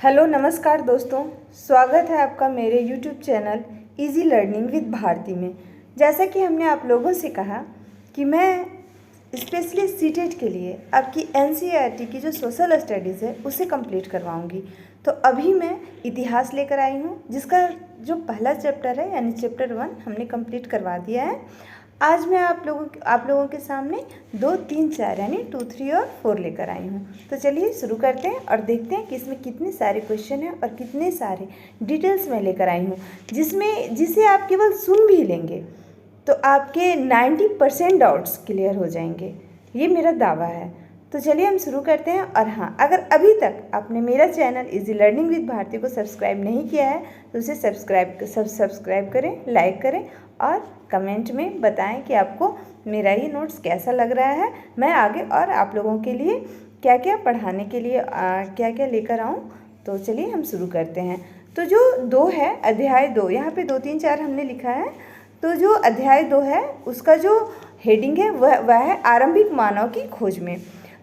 Hello नमस्कार दोस्तों, स्वागत है आपका मेरे YouTube channel easy learning with Bharti में। जैसा कि हमने आप लोगों से कहा कि मैं स्पेशली सीटेट के लिए आपकी NCERT की जो सोशल स्टडीज़ है उसे कंप्लीट करवाऊंगी। तो अभी मैं इतिहास लेकर आई हूँ, जिसका जो पहला चैप्टर है यानी चैप्टर 1 हमने कंप्लीट करवा दिया है। आज मैं आप लोगों के सामने 2, 3, 4 यानी 2, 3 और 4 लेकर आई हूँ। तो चलिए शुरू करते हैं और देखते हैं कि इसमें कितने सारे क्वेश्चन हैं और कितने सारे डिटेल्स मैं लेकर आई हूँ, जिसे आप केवल सुन भी लेंगे तो आपके 90% डाउट्स क्लियर हो जाएंगे, ये मेरा दावा है। तो चलिए हम शुरू करते हैं। और हाँ, अगर अभी तक आपने मेरा channel easy learning with Bharti को सब्सक्राइब नहीं किया है तो उसे सब्सक्राइब करें, लाइक करें और कमेंट में बताएं कि आपको मेरा ये नोट्स कैसा लग रहा है। मैं आगे और आप लोगों के लिए क्या क्या पढ़ाने के लिए क्या क्या लेकर आऊँ। तो चलिए हम शुरू करते हैं। तो जो 2 है, अध्याय 2, यहाँ पे 2, 3, 4 हमने लिखा है। तो जो अध्याय 2 है उसका जो हेडिंग है वह है आरंभिक मानव की खोज में।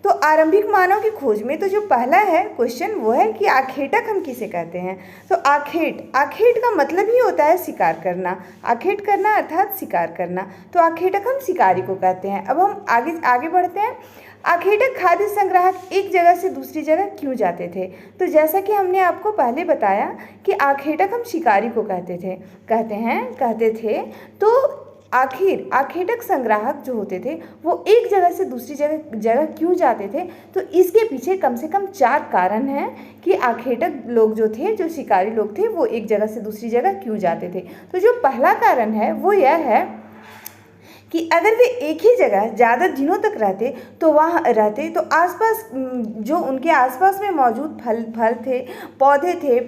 तो आरंभिक मानव की खोज में तो जो पहला है क्वेश्चन वो है कि आखेटक हम किसे कहते हैं। तो आखेट का मतलब ही होता है शिकार करना। आखेट करना अर्थात शिकार करना। तो आखेटक हम शिकारी को कहते हैं। अब हम आगे बढ़ते हैं। आखेटक खाद्य संग्राहक एक जगह से दूसरी जगह क्यों जाते थे। तो जैसा कि हमने आपको पहले बताया कि आखेटक हम शिकारी को कहते थे। तो आखेटक संग्राहक जो होते थे वो एक जगह से दूसरी जगह क्यों जाते थे। तो इसके पीछे कम से कम 4 कारण हैं कि आखेटक लोग जो थे, जो शिकारी लोग थे, वो एक जगह से दूसरी जगह क्यों जाते थे। तो जो पहला कारण है वो यह है कि अगर वे एक ही जगह ज़्यादा दिनों तक रहते तो आसपास जो उनके आसपास में मौजूद फल थे, पौधे थे,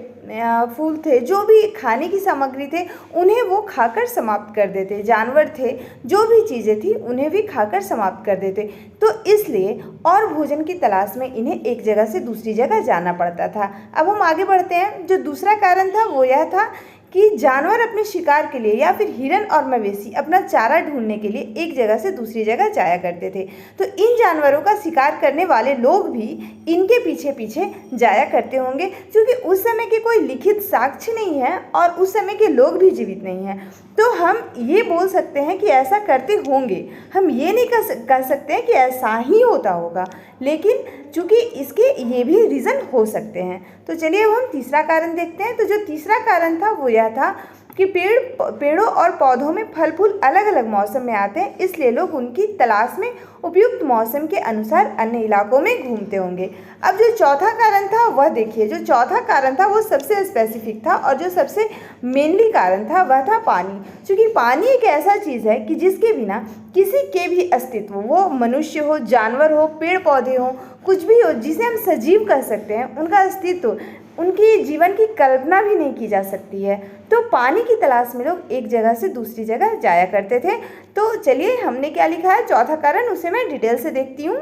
फूल थे, जो भी खाने की सामग्री थे, उन्हें वो खाकर समाप्त कर देते। जानवर थे, जो भी चीज़ें थी उन्हें भी खाकर समाप्त कर देते। तो इसलिए और भोजन की तलाश में इन्हें एक जगह से दूसरी जगह जाना पड़ता था। अब हम आगे बढ़ते हैं। जो दूसरा कारण था वो यह था कि जानवर अपने शिकार के लिए या फिर हिरन और मवेशी अपना चारा ढूंढने के लिए एक जगह से दूसरी जगह जाया करते थे। तो इन जानवरों का शिकार करने वाले लोग भी इनके पीछे पीछे जाया करते होंगे, क्योंकि उस समय के कोई लिखित साक्ष्य नहीं है और उस समय के लोग भी जीवित नहीं हैं। तो हम ये बोल सकते हैं कि ऐसा करते होंगे। हम ये नहीं कह सकते हैं कि ऐसा ही होता होगा, लेकिन चूँकि इसके ये भी रीज़न हो सकते हैं। तो चलिए अब हम तीसरा कारण देखते हैं। तो जो तीसरा कारण था वो यह था कि पेड़ों और पौधों में फल फूल अलग अलग मौसम में आते हैं, इसलिए लोग उनकी तलाश में उपयुक्त मौसम के अनुसार अन्य इलाकों में घूमते होंगे। अब जो चौथा कारण था वह देखिए, जो चौथा कारण था वो सबसे स्पेसिफिक था और जो सबसे मेनली कारण था वह था पानी। क्योंकि पानी एक ऐसा चीज़ है कि जिसके बिना किसी के भी अस्तित्व, वो मनुष्य हो, जानवर हो, पेड़ पौधे हो, कुछ भी हो जिसे हम सजीव कह सकते हैं, उनका अस्तित्व, उनकी जीवन की कल्पना भी नहीं की जा सकती है। तो पानी की तलाश में लोग एक जगह से दूसरी जगह जाया करते थे। तो चलिए हमने क्या लिखा है चौथा कारण, उसे मैं डिटेल से देखती हूँ।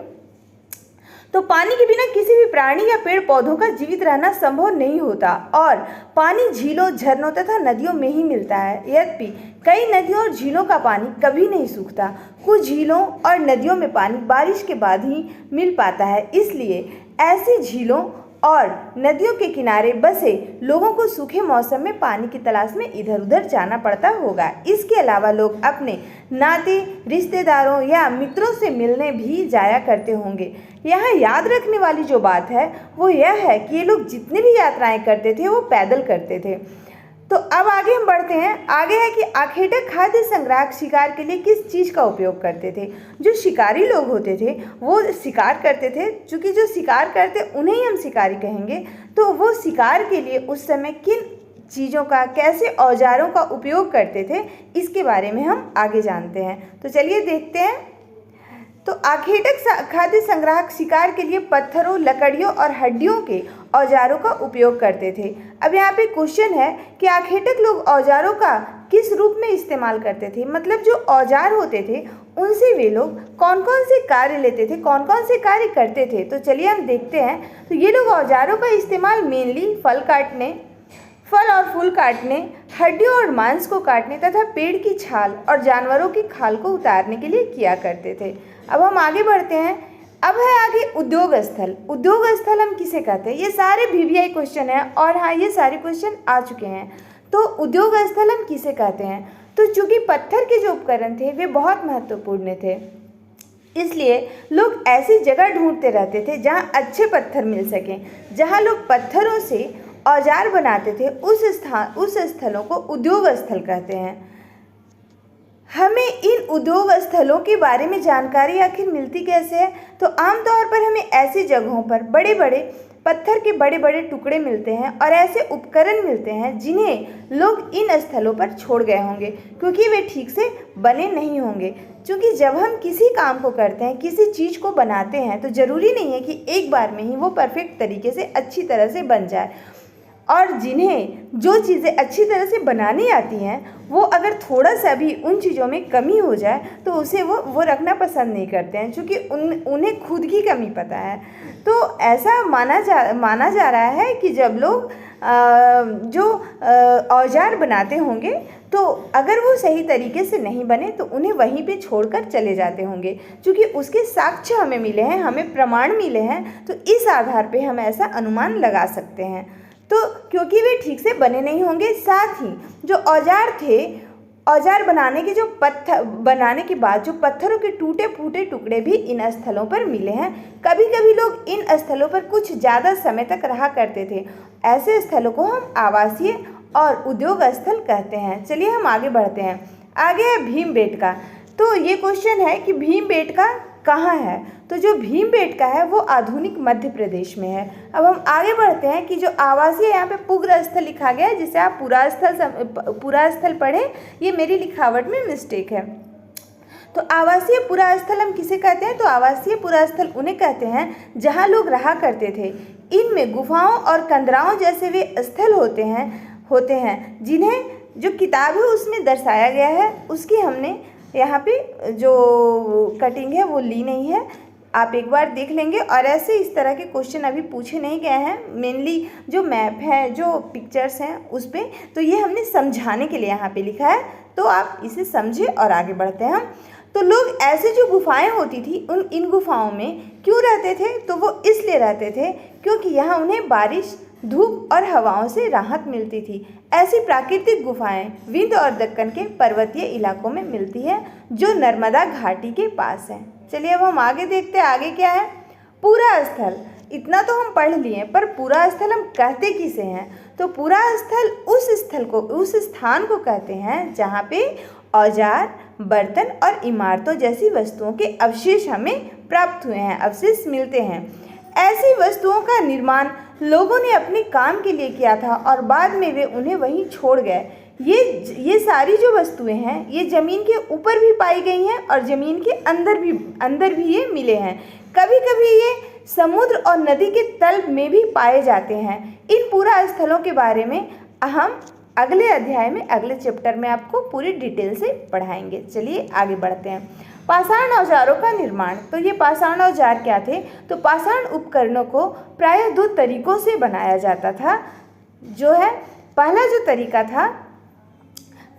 तो पानी के बिना किसी भी प्राणी या पेड़ पौधों का जीवित रहना संभव नहीं होता और पानी झीलों, झरनों तथा नदियों में ही मिलता है। यद्यपि कई नदियों और झीलों का पानी कभी नहीं सूखता। कुछ झीलों और नदियों में पानी बारिश के बाद ही मिल पाता है, इसलिए ऐसी झीलों और नदियों के किनारे बसे लोगों को सूखे मौसम में पानी की तलाश में इधर उधर जाना पड़ता होगा। इसके अलावा लोग अपने नाते, रिश्तेदारों या मित्रों से मिलने भी जाया करते होंगे। यहाँ याद रखने वाली जो बात है वो यह है कि ये लोग जितनी भी यात्राएं करते थे वो पैदल करते थे। तो अब आगे हम बढ़ते हैं। आगे है कि आखेटक खाद्य संग्राहक शिकार के लिए किस चीज़ का उपयोग करते थे। जो शिकारी लोग होते थे वो शिकार करते थे, चूँकि जो शिकार करते उन्हें ही हम शिकारी कहेंगे। तो वो शिकार के लिए उस समय किन चीज़ों का, कैसे औजारों का उपयोग करते थे, इसके बारे में हम आगे जानते हैं। तो चलिए देखते हैं। तो आखेटक खाद्य संग्राहक शिकार के लिए पत्थरों, लकड़ियों और हड्डियों के औजारों का उपयोग करते थे। अब यहाँ पे क्वेश्चन है कि आखेटक लोग औजारों का किस रूप में इस्तेमाल करते थे। मतलब जो औजार होते थे उनसे वे लोग कौन कौन से कार्य लेते थे, कौन कौन से कार्य करते थे। तो चलिए हम देखते हैं। तो ये लोग औजारों का इस्तेमाल मेनली फल और फूल काटने, हड्डियों और मांस को काटने तथा पेड़ की छाल और जानवरों की खाल को उतारने के लिए किया करते थे। अब हम आगे बढ़ते हैं। अब है आगे उद्योग स्थल। उद्योग स्थल हम किसे कहते हैं? ये सारे VVI क्वेश्चन हैं और हाँ, ये सारे क्वेश्चन आ चुके हैं। तो उद्योग स्थल हम किसे कहते हैं? तो चूंकि पत्थर के जो उपकरण थे वे बहुत महत्वपूर्ण थे, इसलिए लोग ऐसी जगह ढूंढते रहते थे जहाँ अच्छे पत्थर मिल सकें। जहाँ लोग पत्थरों से औजार बनाते थे उस स्थलों को उद्योग स्थल कहते हैं। हमें इन उद्योग स्थलों के बारे में जानकारी आखिर मिलती कैसे है? तो आमतौर पर हमें ऐसी जगहों पर बड़े बड़े पत्थर के बड़े बड़े टुकड़े मिलते हैं और ऐसे उपकरण मिलते हैं जिन्हें लोग इन स्थलों पर छोड़ गए होंगे, क्योंकि वे ठीक से बने नहीं होंगे। क्योंकि जब हम किसी काम को करते हैं, किसी चीज़ को बनाते हैं, तो ज़रूरी नहीं है कि एक बार में ही वो परफेक्ट तरीके से अच्छी तरह से बन जाए। और जिन्हें जो चीज़ें अच्छी तरह से बनानी आती हैं, वो अगर थोड़ा सा भी उन चीज़ों में कमी हो जाए तो उसे वो रखना पसंद नहीं करते हैं, क्योंकि उन्हें खुद की कमी पता है। तो ऐसा माना जा रहा है कि जब लोग औजार बनाते होंगे तो अगर वो सही तरीके से नहीं बने तो उन्हें वहीं पे छोड़कर चले जाते होंगे। क्योंकि उसके साक्ष्य हमें मिले हैं, हमें प्रमाण मिले हैं, तो इस आधार पे हम ऐसा अनुमान लगा सकते हैं। तो क्योंकि वे ठीक से बने नहीं होंगे, साथ ही जो औजार थे, औजार बनाने के बाद जो पत्थरों के टूटे फूटे टुकड़े भी इन स्थलों पर मिले हैं। कभी कभी लोग इन स्थलों पर कुछ ज़्यादा समय तक रहा करते थे। ऐसे स्थलों को हम आवासीय और उद्योग स्थल कहते हैं। चलिए हम आगे बढ़ते हैं। आगे है भीमबेटका। तो ये क्वेश्चन है कि भीमबेटका कहाँ है? तो जो भीमबेटका है वो आधुनिक मध्य प्रदेश में है। अब हम आगे बढ़ते हैं कि जो आवासीय, यहाँ पे पुग्र स्थल लिखा गया है, जिसे आप पूरा स्थल पढ़ें, ये मेरी लिखावट में मिस्टेक है। तो आवासीय पुरा स्थल हम किसे कहते हैं? तो आवासीय पुरा स्थल उन्हें कहते हैं जहाँ लोग रहा करते थे। इनमें गुफाओं और कंदराओं जैसे वे स्थल होते हैं जिन्हें जो किताब है उसमें दर्शाया गया है, उसकी हमने यहाँ पे जो कटिंग है वो ली नहीं है, आप एक बार देख लेंगे। और ऐसे इस तरह के क्वेश्चन अभी पूछे नहीं गए हैं, मेनली जो मैप है, जो पिक्चर्स हैं उस पर, तो ये हमने समझाने के लिए यहाँ पे लिखा है, तो आप इसे समझे और आगे बढ़ते हैं हम। तो लोग ऐसे जो गुफाएं होती थी इन गुफाओं में क्यों रहते थे? तो वो इसलिए रहते थे क्योंकि यहाँ उन्हें बारिश, धूप और हवाओं से राहत मिलती थी। ऐसी प्राकृतिक गुफाएं विंध्य और दक्कन के पर्वतीय इलाकों में मिलती है जो नर्मदा घाटी के पास है। चलिए अब हम आगे देखते हैं, आगे क्या है? पूरा स्थल। इतना तो हम पढ़ लिए, पर पूरा स्थल हम कहते किसे हैं? तो पूरा स्थल उस स्थान को कहते हैं जहाँ पे औजार, बर्तन और इमारतों जैसी वस्तुओं के अवशेष हमें प्राप्त हुए हैं, अवशेष मिलते हैं। ऐसी वस्तुओं का निर्माण लोगों ने अपने काम के लिए किया था और बाद में वे उन्हें वहीं छोड़ गए। ये सारी जो वस्तुएं हैं ये ज़मीन के ऊपर भी पाई गई हैं और ज़मीन के अंदर भी ये मिले हैं। कभी कभी ये समुद्र और नदी के तल में भी पाए जाते हैं। इन पूरा स्थलों के बारे में हम अगले अध्याय में, अगले चैप्टर में आपको पूरी डिटेल से पढ़ाएंगे। चलिए आगे बढ़ते हैं। पाषाण औजारों का निर्माण। तो ये पाषाण औजार क्या थे? तो पाषाण उपकरणों को प्रायः 2 तरीकों से बनाया जाता था। जो है पहला जो तरीका था,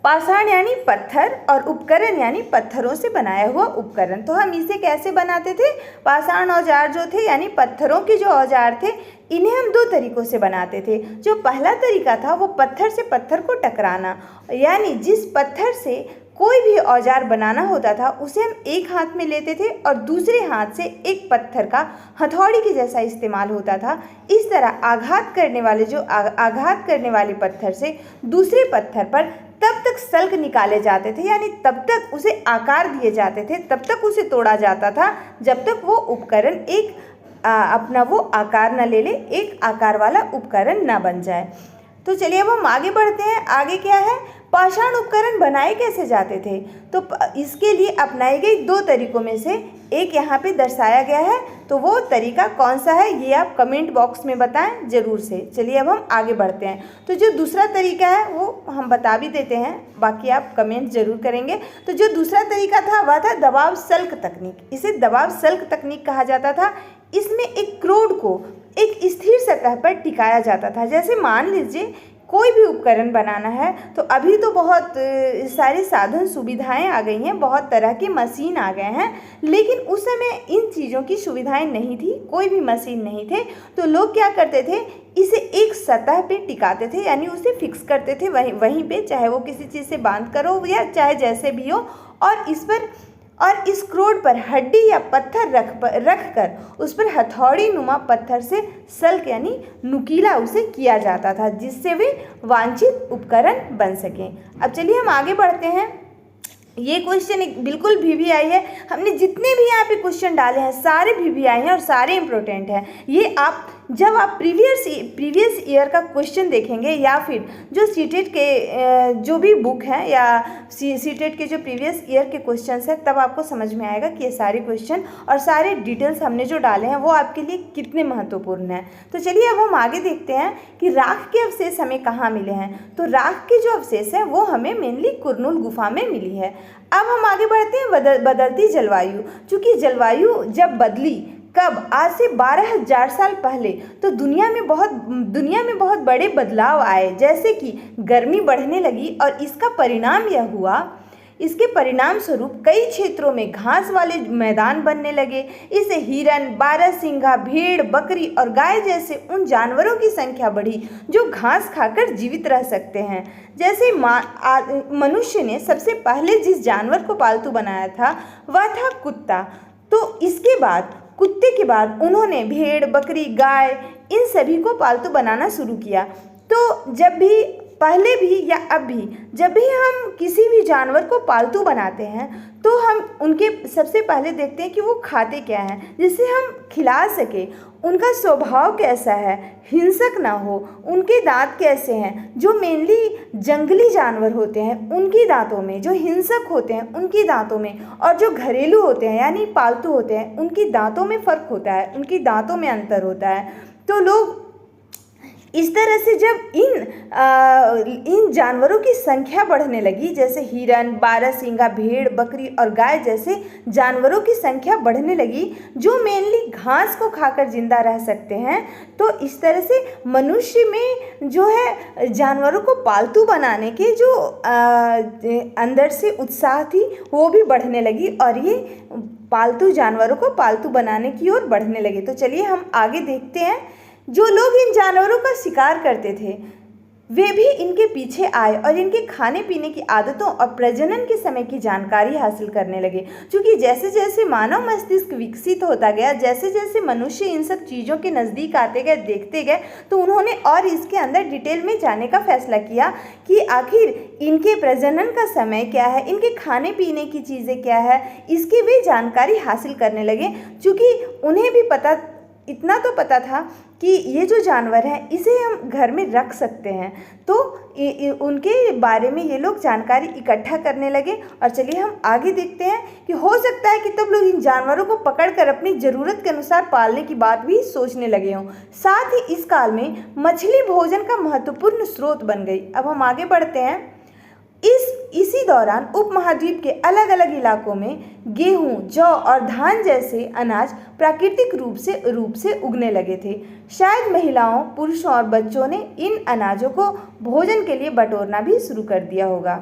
पाषाण यानी पत्थर और उपकरण यानी पत्थरों से बनाया हुआ उपकरण। तो हम इसे कैसे बनाते थे? पाषाण औजार जो थे यानी पत्थरों के जो औजार थे, इन्हें हम 2 तरीकों से बनाते थे। जो पहला तरीका था वो पत्थर से पत्थर को टकराना, यानी जिस पत्थर से कोई भी औजार बनाना होता था उसे हम एक हाथ में लेते थे और दूसरे हाथ से एक पत्थर का हथौड़ी के जैसा इस्तेमाल होता था। इस तरह आघात करने वाले पत्थर से दूसरे पत्थर पर तब तक सल्क निकाले जाते थे, यानी तब तक उसे आकार दिए जाते थे, तब तक उसे तोड़ा जाता था जब तक वो उपकरण अपना वो आकार न ले ले, एक आकार वाला उपकरण न बन जाए। तो चलिए अब हम आगे बढ़ते हैं। आगे क्या है? पाषाण उपकरण बनाए कैसे जाते थे? तो इसके लिए अपनाई गई 2 तरीकों में से एक यहाँ पे दर्शाया गया है। तो वो तरीका कौन सा है ये आप कमेंट बॉक्स में बताएं ज़रूर से। चलिए अब हम आगे बढ़ते हैं। तो जो दूसरा तरीका है वो हम बता भी देते हैं, बाकी आप कमेंट ज़रूर करेंगे। तो जो दूसरा तरीका था वह था दबाव सल्क तकनीक। इसे दबाव सल्क तकनीक कहा जाता था। इसमें एक क्रोड को एक स्थिर सतह पर टिकाया जाता था। जैसे मान लीजिए कोई भी उपकरण बनाना है तो अभी तो बहुत सारी साधन सुविधाएं आ गई हैं, बहुत तरह की मशीन आ गए हैं, लेकिन उस समय इन चीज़ों की सुविधाएं नहीं थी, कोई भी मशीन नहीं थे। तो लोग क्या करते थे, इसे एक सतह पे टिकाते थे, यानी उसे फिक्स करते थे वहीं पे, चाहे वो किसी चीज़ से बांध कर हो या चाहे जैसे भी हो, और इस क्रोड पर हड्डी या पत्थर रख कर उस पर हथौड़ी नुमा पत्थर से सल्क यानी नुकीला उसे किया जाता था, जिससे वे वांछित उपकरण बन सकें। अब चलिए हम आगे बढ़ते हैं। ये क्वेश्चन बिल्कुल VVI है। हमने जितने भी यहाँ पे क्वेश्चन डाले हैं सारे VVI हैं और सारे इम्पोर्टेंट हैं। ये आप जब आप प्रीवियस ईयर का क्वेश्चन देखेंगे या फिर जो सीटेट के जो भी बुक है या सीटेट के जो प्रीवियस ईयर के क्वेश्चंस हैं, तब आपको समझ में आएगा कि ये सारे क्वेश्चन और सारे डिटेल्स हमने जो डाले हैं वो आपके लिए कितने महत्वपूर्ण हैं। तो चलिए अब हम आगे देखते हैं कि राख के अवशेष हमें कहाँ मिले हैं। तो राख के जो अवशेष हैं वो हमें मेनली कुरनूल गुफा में मिली है। अब हम आगे बढ़ते हैं बदलती जलवायु। चूँकि जलवायु जब बदली, कब, आज से 12,000 साल पहले, तो दुनिया में बहुत बड़े बदलाव आए, जैसे कि गर्मी बढ़ने लगी और इसके परिणाम स्वरूप कई क्षेत्रों में घास वाले मैदान बनने लगे। इससे हिरन, बारहसिंगा, भेड़, बकरी और गाय जैसे उन जानवरों की संख्या बढ़ी जो घास खाकर जीवित रह सकते हैं। जैसे मनुष्य ने सबसे पहले जिस जानवर को पालतू बनाया था वह था कुत्ता। तो इसके बाद, कुत्ते के बाद उन्होंने भेड़, बकरी, गाय इन सभी को पालतू बनाना शुरू किया। तो जब भी, पहले भी या अब भी, जब भी हम किसी भी जानवर को पालतू बनाते हैं तो हम उनके सबसे पहले देखते हैं कि वो खाते क्या हैं, जिससे हम खिला सके, उनका स्वभाव कैसा है, हिंसक ना हो, उनके दांत कैसे हैं। जो मेनली जंगली जानवर होते हैं उनके दांतों में, जो हिंसक होते हैं उनके दांतों में, और जो घरेलू होते हैं यानी पालतू होते हैं उनके दांतों में फ़र्क होता है, उनके दांतों में अंतर होता है। तो लोग इस तरह से जब इन जानवरों की संख्या बढ़ने लगी, जैसे हिरन, बारहसिंगा, भेड़, बकरी और गाय जैसे जानवरों की संख्या बढ़ने लगी जो मेनली घास को खाकर जिंदा रह सकते हैं, तो इस तरह से मनुष्य में जो है जानवरों को पालतू बनाने के जो अंदर से उत्साह थी वो भी बढ़ने लगी और ये पालतू जानवरों को पालतू बनाने की ओर बढ़ने लगे। तो चलिए हम आगे देखते हैं। जो लोग इन जानवरों का शिकार करते थे वे भी इनके पीछे आए और इनके खाने पीने की आदतों और प्रजनन के समय की जानकारी हासिल करने लगे। क्योंकि जैसे जैसे मानव मस्तिष्क विकसित होता गया, जैसे जैसे मनुष्य इन सब चीज़ों के नज़दीक आते गए, देखते गए, तो उन्होंने और इसके अंदर डिटेल में जाने का फैसला किया कि आखिर इनके प्रजनन का समय क्या है, इनके खाने पीने की चीज़ें क्या है, इसकी वे जानकारी हासिल करने लगे। चूँकि उन्हें भी इतना तो पता था कि ये जो जानवर है इसे हम घर में रख सकते हैं, तो उनके बारे में ये लोग जानकारी इकट्ठा करने लगे। और चलिए हम आगे देखते हैं कि हो सकता है कि तब लोग इन जानवरों को पकड़कर अपनी ज़रूरत के अनुसार पालने की बात भी सोचने लगे हों। साथ ही इस काल में मछली भोजन का महत्वपूर्ण स्रोत बन गई। अब हम आगे बढ़ते हैं। इसी दौरान उपमहाद्वीप के अलग अलग इलाकों में गेहूं, जौ और धान जैसे अनाज प्राकृतिक रूप से उगने लगे थे। शायद महिलाओं, पुरुषों और बच्चों ने इन अनाजों को भोजन के लिए बटोरना भी शुरू कर दिया होगा।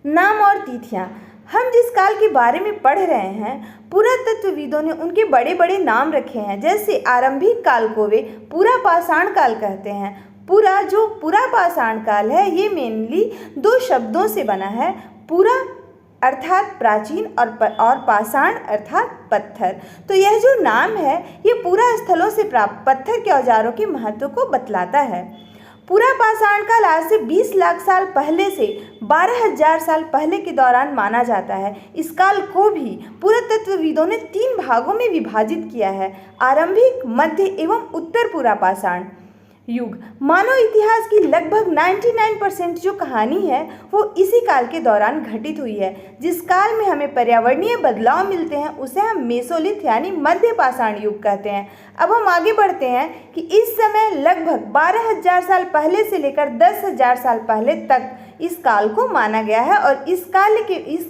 नाम और तिथियां। हम जिस काल के बारे में पढ़ रहे हैं, पुरातत्वविदों ने उनके बड़े बड़े नाम रखे हैं। जैसे आरंभिक काल को वे पूरा पाषाण काल कहते हैं। पूरा पाषाण काल है ये मेनली 2 शब्दों से बना है। पूरा अर्थात प्राचीन और पाषाण अर्थात पत्थर। तो यह जो नाम है ये पूरा स्थलों से प्राप्त पत्थर के औजारों के महत्व को बतलाता है। पूरा पाषाण काल आज से 20 लाख साल पहले से 12,000 साल पहले के दौरान माना जाता है। इस काल को भी पुरातत्वविदों ने 3 भागों में विभाजित किया है: आरंभिक, मध्य एवं उत्तर पूरा पाषाण युग। मानव इतिहास की लगभग 99% जो कहानी है वो इसी काल के दौरान घटित हुई है। जिस काल में हमें पर्यावरणीय बदलाव मिलते हैं उसे हम मेसोलिथ यानी मध्य पाषाण युग कहते हैं। अब हम आगे बढ़ते हैं कि इस समय लगभग 12,000 साल पहले से लेकर 10,000 साल पहले तक इस काल को माना गया है। और इस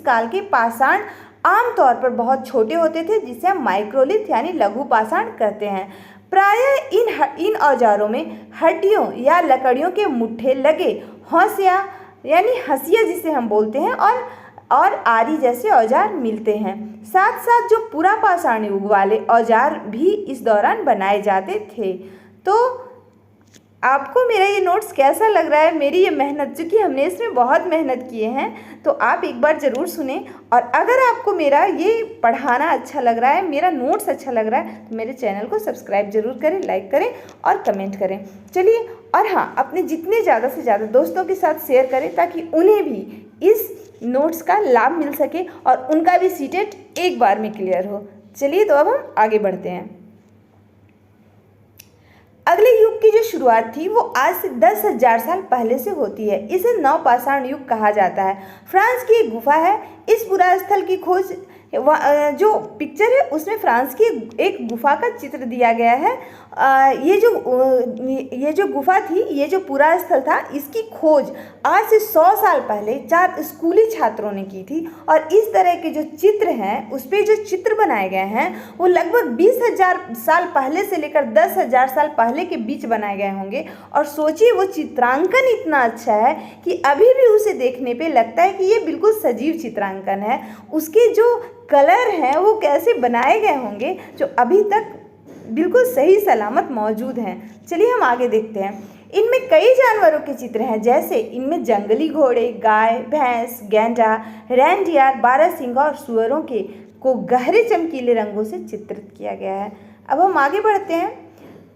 काल के पाषाण आमतौर पर बहुत छोटे होते थे, जिसे हम माइक्रोलिथ यानी लघु पाषाण कहते हैं। प्रायः इन औजारों में हड्डियों या लकड़ियों के मुट्ठे लगे हौसिया यानी हंसिया जिसे हम बोलते हैं और आरी जैसे औजार मिलते हैं। साथ साथ जो पूरा पाषाण युग वाले औजार भी इस दौरान बनाए जाते थे। तो आपको मेरा ये नोट्स कैसा लग रहा है, मेरी ये मेहनत, चूँकि हमने इसमें बहुत मेहनत किए हैं, तो आप एक बार ज़रूर सुने। और अगर आपको मेरा ये पढ़ाना अच्छा लग रहा है, मेरा नोट्स अच्छा लग रहा है, तो मेरे चैनल को सब्सक्राइब ज़रूर करें, लाइक करें और कमेंट करें। चलिए, और हाँ, अपने जितने ज़्यादा से ज़्यादा दोस्तों के साथ शेयर करें ताकि उन्हें भी इस नोट्स का लाभ मिल सके और उनका भी सीटेट एक बार में क्लियर हो। चलिए, तो अब हम आगे बढ़ते हैं। अगले युग की जो शुरुआत थी वो आज से 10,000 साल पहले से होती है। इसे नवपाषाण युग कहा जाता है। फ्रांस की एक गुफा है। इस पुरास्थल की खोज जो पिक्चर है उसमें फ्रांस की एक गुफा का चित्र दिया गया है। ये जो गुफा थी, ये जो पूरा स्थल था, इसकी खोज आज से 100 साल पहले 4 स्कूली छात्रों ने की थी। और इस तरह के जो चित्र हैं, उस पर जो चित्र बनाए गए हैं वो लगभग 20,000 साल पहले से लेकर 10,000 साल पहले के बीच बनाए गए होंगे। और सोचिए, वो चित्रांकन इतना अच्छा है कि अभी भी उसे देखने पे लगता है कि ये बिल्कुल सजीव चित्रांकन है। उसके जो कलर हैं वो कैसे बनाए गए होंगे, जो अभी तक बिल्कुल सही सलामत मौजूद हैं। चलिए, हम आगे देखते हैं। इनमें कई जानवरों के चित्र हैं, जैसे इनमें जंगली घोड़े, गाय, भैंस, गैंडा, रेनडियर, बारहसिंगा और सुअरों को गहरे चमकीले रंगों से चित्रित किया गया है। अब हम आगे बढ़ते हैं।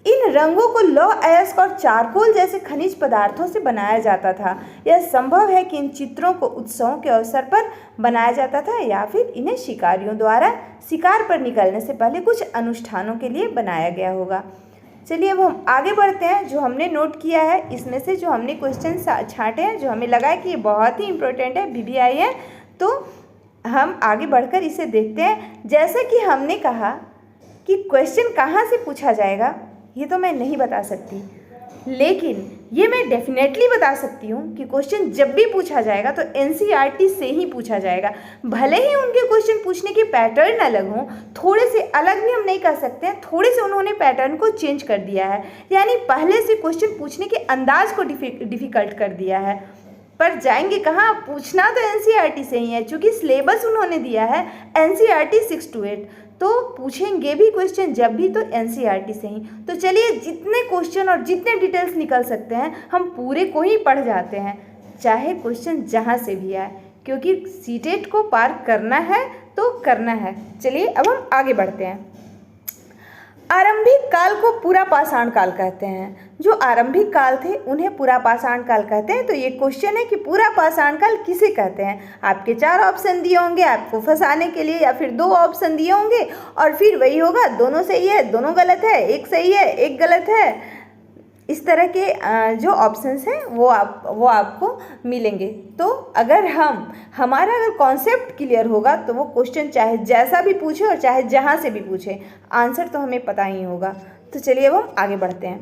इन रंगों को लौह अयस्क और चारकोल जैसे खनिज पदार्थों से बनाया जाता था। यह संभव है कि इन चित्रों को उत्सवों के अवसर पर बनाया जाता था या फिर इन्हें शिकारियों द्वारा शिकार पर निकलने से पहले कुछ अनुष्ठानों के लिए बनाया गया होगा। चलिए, अब हम आगे बढ़ते हैं। जो हमने नोट किया है, इसमें से जो हमने क्वेश्चन छांटे हैं, जो हमें लगा है कि ये बहुत ही इंपॉर्टेंट है, VVI है, तो हम आगे बढ़कर इसे देखते हैं। जैसा कि हमने कहा कि क्वेश्चन कहाँ से पूछा जाएगा ये तो मैं नहीं बता सकती, लेकिन ये मैं डेफिनेटली बता सकती हूँ कि क्वेश्चन जब भी पूछा जाएगा तो NCERT से ही पूछा जाएगा। भले ही उनके क्वेश्चन पूछने के पैटर्न अलग हों, थोड़े से अलग भी हम नहीं कर सकते हैं, थोड़े से उन्होंने पैटर्न को चेंज कर दिया है, यानी पहले से क्वेश्चन पूछने के अंदाज को डिफ़िकल्ट कर दिया है। पर जाएंगे कहाँ, पूछना तो NCERT से ही है, चूँकि सिलेबस उन्होंने दिया है NCERT 6 to 8, तो पूछेंगे भी क्वेश्चन जब भी तो NCERT से ही। तो चलिए, जितने क्वेश्चन और जितने डिटेल्स निकल सकते हैं हम पूरे को ही पढ़ जाते हैं, चाहे क्वेश्चन जहाँ से भी आए, क्योंकि सीटेट को पार करना है तो करना है। चलिए, अब हम आगे बढ़ते हैं। आरंभिक काल को पूरा पाषाण काल कहते हैं। जो आरंभिक काल थे उन्हें पूरा पाषाण काल कहते हैं। तो ये क्वेश्चन है कि पूरा पाषाण काल किसे कहते हैं। आपके 4 ऑप्शन दिए होंगे आपको फंसाने के लिए, या फिर 2 ऑप्शन दिए होंगे और फिर वही होगा, दोनों सही है, दोनों गलत है, एक सही है, एक गलत है। इस तरह के जो ऑप्शंस हैं वो आपको मिलेंगे। तो अगर हमारा अगर कॉन्सेप्ट क्लियर होगा तो वो क्वेश्चन चाहे जैसा भी पूछे और चाहे जहाँ से भी पूछे, आंसर तो हमें पता ही होगा। तो चलिए, अब हम आगे बढ़ते हैं।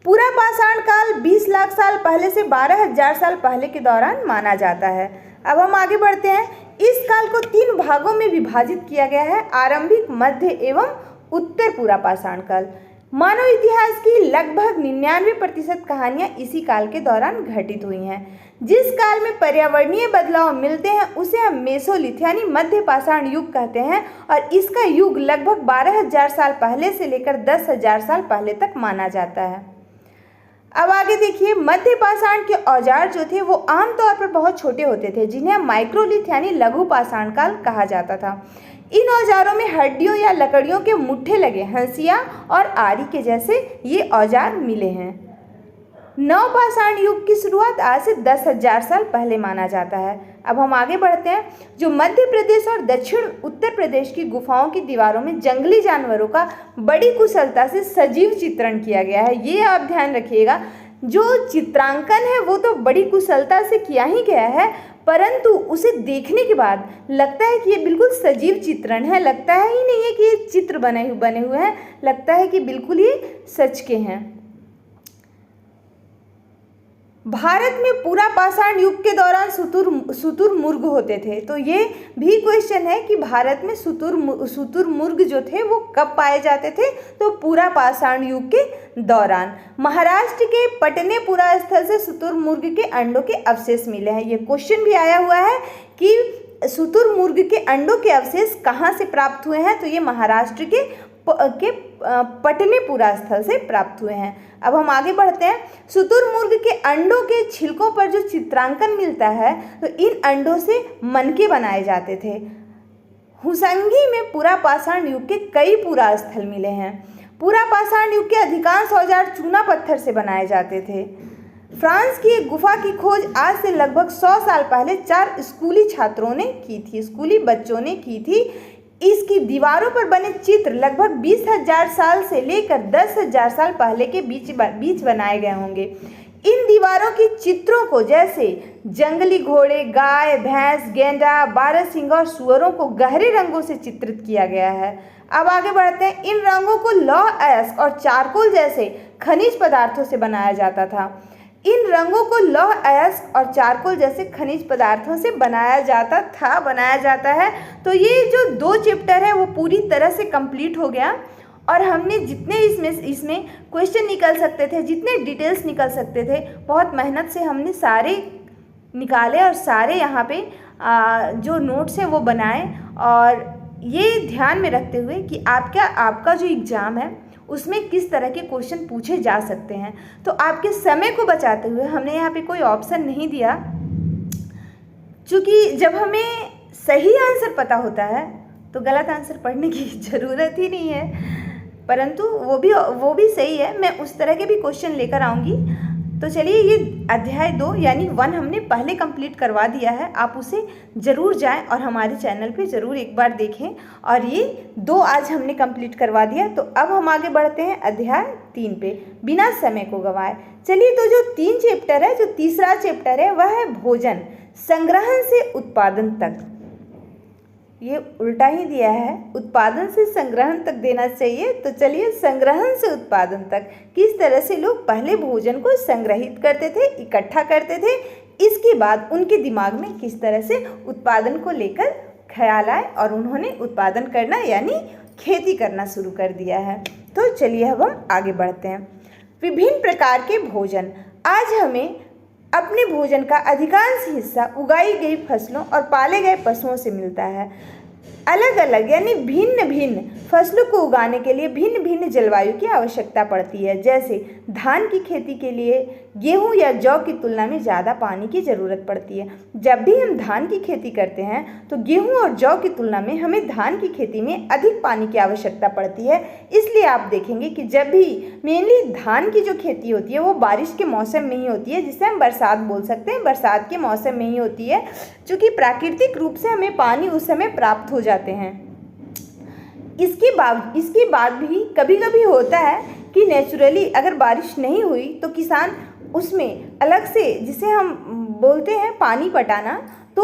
पूरा पाषाण काल 20 लाख साल पहले से 12,000 साल पहले के दौरान माना जाता है। अब हम आगे बढ़ते हैं। इस काल को 3 भागों में विभाजित किया गया है, आरंभिक, मध्य एवं उत्तर पूरा पाषाण काल। मानव इतिहास की लगभग 99% कहानियाँ इसी काल के दौरान घटित हुई हैं। जिस काल में पर्यावरणीय बदलाव मिलते हैं उसे हम मेसोलिथ यानी मध्य पाषाण युग कहते हैं, और इसका युग लगभग 12,000 साल पहले से लेकर 10,000 साल पहले तक माना जाता है। अब आगे देखिए, मध्य पाषाण के औजार जो थे वो आमतौर पर बहुत छोटे होते थे, जिन्हें माइक्रोलिथ यानी लघु पाषाण काल कहा जाता था। इन औजारों में हड्डियों या लकड़ियों के मुट्ठे लगे हंसिया और आरी के जैसे ये औजार मिले हैं। नवपाषाण युग की शुरुआत आज से 10,000 साल पहले माना जाता है। अब हम आगे बढ़ते हैं। जो मध्य प्रदेश और दक्षिण उत्तर प्रदेश की गुफाओं की दीवारों में जंगली जानवरों का बड़ी कुशलता से सजीव चित्रण किया गया है, ये आप ध्यान रखिएगा। जो चित्रांकन है वो तो बड़ी कुशलता से किया ही गया है, परंतु उसे देखने के बाद लगता है कि ये बिल्कुल सजीव चित्रण है, लगता है ही नहीं है कि ये चित्र बने हुए हैं, लगता है कि बिल्कुल ये सच के हैं। भारत में पूरा पाषाण युग के दौरान शुतुरमुर्ग होते थे। तो ये भी क्वेश्चन है कि भारत में शुतुरमुर्ग जो थे वो कब पाए जाते थे, तो पूरा पाषाण युग के दौरान। महाराष्ट्र के पटनेपुरा स्थल से शुतुरमुर्ग के अंडों के अवशेष मिले हैं। ये क्वेश्चन भी आया हुआ है कि शुतुरमुर्ग के अंडों के अवशेष कहाँ से प्राप्त हुए हैं, तो ये महाराष्ट्र के पटनेपुरा स्थल से प्राप्त हुए हैं। अब हम आगे बढ़ते हैं। शुतुरमुर्ग के अंडों के छिलकों पर जो चित्रांकन मिलता है, तो इन अंडों से मनके बनाए जाते थे। हुसंगी में पूरा पाषाण युग के कई पुरा स्थल मिले हैं। पूरा पाषाण युग के अधिकांश औजार चूना पत्थर से बनाए जाते थे। फ्रांस की एक गुफा की खोज आज से लगभग 100 साल पहले 4 स्कूली छात्रों ने की थी, स्कूली बच्चों ने की थी। इसकी दीवारों पर बने चित्र लगभग 20,000 साल से लेकर 10,000 साल पहले के बीच बनाए गए होंगे। इन दीवारों की चित्रों को जैसे जंगली घोड़े, गाय, भैंस, गेंडा, बारहसिंगा और सुअरों को गहरे रंगों से चित्रित किया गया है। अब आगे बढ़ते हैं। इन रंगों को लौह अयस्क और चारकोल जैसे खनिज पदार्थों से बनाया जाता था। इन रंगों को लौह अयस्क और चारकोल जैसे खनिज पदार्थों से बनाया जाता है। तो ये जो 2 चैप्टर है वो पूरी तरह से कंप्लीट हो गया, और हमने जितने इसमें क्वेश्चन निकल सकते थे, जितने डिटेल्स निकल सकते थे, बहुत मेहनत से हमने सारे निकाले और सारे यहाँ पे जो नोट्स हैं वो बनाए। और ये ध्यान में रखते हुए कि आपका जो एग्ज़ाम है उसमें किस तरह के क्वेश्चन पूछे जा सकते हैं, तो आपके समय को बचाते हुए हमने यहाँ पे कोई ऑप्शन नहीं दिया, क्योंकि जब हमें सही आंसर पता होता है तो गलत आंसर पढ़ने की ज़रूरत ही नहीं है। परंतु वो भी सही है, मैं उस तरह के भी क्वेश्चन लेकर आऊँगी। तो चलिए, ये अध्याय 2 यानी 1 हमने पहले कंप्लीट करवा दिया है। आप उसे ज़रूर जाएं और हमारे चैनल पे ज़रूर एक बार देखें। और ये 2 आज हमने कंप्लीट करवा दिया। तो अब हम आगे बढ़ते हैं अध्याय 3 पे, बिना समय को गंवाए। चलिए, तो जो 3 चैप्टर है, जो तीसरा चैप्टर है वह है भोजन, संग्रहण से उत्पादन तक। ये उल्टा ही दिया है, उत्पादन से संग्रहण तक देना चाहिए। तो चलिए, संग्रहण से उत्पादन तक किस तरह से लोग पहले भोजन को संग्रहित करते थे, इकट्ठा करते थे, इसके बाद उनके दिमाग में किस तरह से उत्पादन को लेकर ख्याल आए और उन्होंने उत्पादन करना यानी खेती करना शुरू कर दिया है। तो चलिए, अब हम आगे बढ़ते हैं। विभिन्न प्रकार के भोजन। आज हमें अपने भोजन का अधिकांश हिस्सा उगाई गई फसलों और पाले गए पशुओं से मिलता है। अलग अलग यानी भिन्न भिन्न फसलों को उगाने के लिए भिन्न भिन्न जलवायु की आवश्यकता पड़ती है। जैसे धान की खेती के लिए गेहूं या जौ की तुलना में ज़्यादा पानी की ज़रूरत पड़ती है। जब भी हम धान की खेती करते हैं तो गेहूं और जौ की तुलना में हमें धान की खेती में अधिक पानी की आवश्यकता पड़ती है। इसलिए आप देखेंगे कि जब भी मेनली धान की जो खेती होती है वो बारिश के मौसम में ही होती है, जिसे हम बरसात बोल सकते हैं। बरसात के मौसम में ही होती है, क्योंकि प्राकृतिक रूप से हमें पानी उस समय प्राप्त हो जाते हैं। इसके बाद भी कभी कभी होता है कि नेचुरली अगर बारिश नहीं हुई तो किसान उसमें अलग से, जिसे हम बोलते हैं पानी पटाना, तो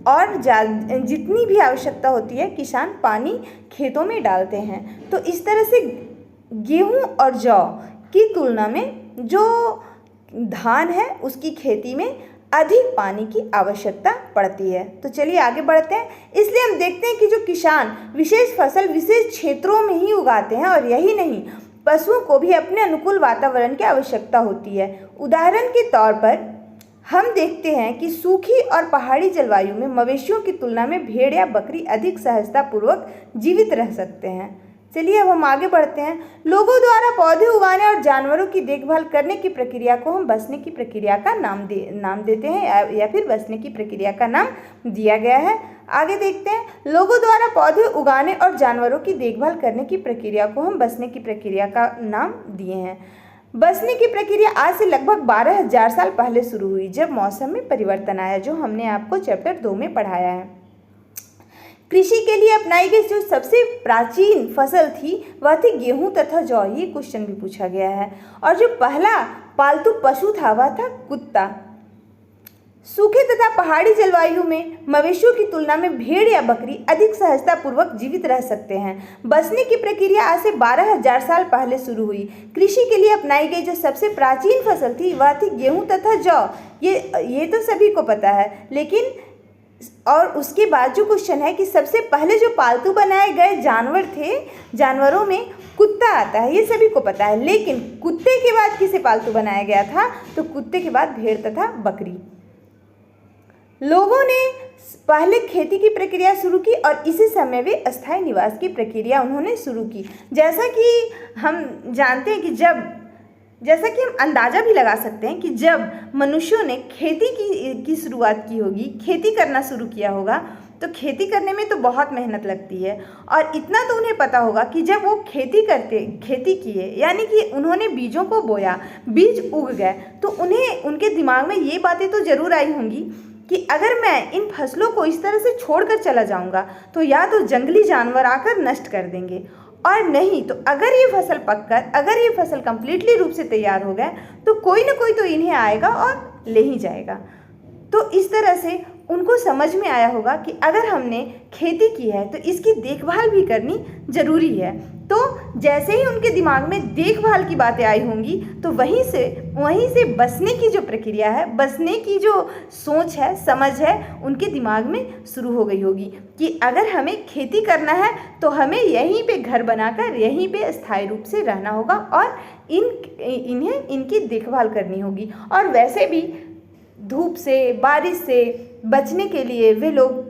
और जितनी भी आवश्यकता होती है किसान पानी खेतों में डालते हैं। तो इस तरह से गेहूं और जौ की तुलना में जो धान है उसकी खेती में अधिक पानी की आवश्यकता पड़ती है। तो चलिए आगे बढ़ते हैं। इसलिए हम देखते हैं कि जो किसान विशेष फसल विशेष क्षेत्रों में ही उगाते हैं, और यही नहीं, पशुओं को भी अपने अनुकूल वातावरण की आवश्यकता होती है। उदाहरण के तौर पर हम देखते हैं कि सूखी और पहाड़ी जलवायु में मवेशियों की तुलना में भेड़ या बकरी अधिक सहजतापूर्वक जीवित रह सकते हैं। चलिए अब हम आगे बढ़ते हैं। लोगों द्वारा पौधे उगाने और जानवरों की देखभाल करने की प्रक्रिया को हम बसने की प्रक्रिया का नाम देते हैं, या फिर बसने की प्रक्रिया का नाम दिया गया है। आगे देखते हैं। लोगों द्वारा पौधे उगाने और जानवरों की देखभाल करने की प्रक्रिया को हम बसने की प्रक्रिया का नाम दिए हैं। बसने की प्रक्रिया आज से लगभग 12,000 साल पहले शुरू हुई, जब मौसम में परिवर्तन आया, जो हमने आपको चैप्टर 2 में पढ़ाया है। कृषि के लिए अपनाई गई जो सबसे प्राचीन फसल थी वह थी गेहूं तथा जौ। ये क्वेश्चन भी पूछा गया है। और जो पहला पालतू पशु था वह था कुत्ता। सूखे तथा पहाड़ी जलवायु में मवेशियों की तुलना में भेड़ या बकरी अधिक सहजतापूर्वक जीवित रह सकते हैं। बसने की प्रक्रिया आज से 12,000 साल पहले शुरू हुई। कृषि के लिए अपनाई गई जो सबसे प्राचीन फसल थी वह थी गेहूं तथा जौ। ये तो सभी को पता है, लेकिन और उसके बाद जो क्वेश्चन है कि सबसे पहले जो पालतू बनाए गए जानवर थे, जानवरों में कुत्ता आता है, ये सभी को पता है। लेकिन कुत्ते के बाद किसे पालतू बनाया गया था? तो कुत्ते के बाद भेड़ तथा बकरी। लोगों ने पहले खेती की प्रक्रिया शुरू की और इसी समय वे अस्थायी निवास की प्रक्रिया उन्होंने शुरू की। जैसा कि हम जानते हैं कि जैसा कि हम अंदाज़ा भी लगा सकते हैं कि जब मनुष्यों ने खेती की शुरुआत की होगी, खेती करना शुरू किया होगा, तो खेती करने में तो बहुत मेहनत लगती है। और इतना तो उन्हें पता होगा कि जब वो खेती किए, यानी कि उन्होंने बीजों को बोया, बीज उग गए, तो उन्हें उनके दिमाग में ये बातें तो ज़रूर आई होंगी कि अगर मैं इन फसलों को इस तरह से छोड़कर चला जाऊंगा तो या तो जंगली जानवर आकर नष्ट कर देंगे, और नहीं तो अगर ये फसल पककर, अगर ये फसल कंप्लीटली रूप से तैयार हो गए तो कोई ना कोई तो इन्हें आएगा और ले ही जाएगा। तो इस तरह से उनको समझ में आया होगा कि अगर हमने खेती की है तो इसकी देखभाल भी करनी ज़रूरी है। तो जैसे ही उनके दिमाग में देखभाल की बातें आई होंगी तो वहीं से बसने की जो प्रक्रिया है, बसने की जो सोच है, समझ है, उनके दिमाग में शुरू हो गई होगी कि अगर हमें खेती करना है तो हमें यहीं पे घर बनाकर यहीं पे स्थायी रूप से रहना होगा और इन्हें इनकी देखभाल करनी होगी। और वैसे भी धूप से, बारिश से बचने के लिए वे लोग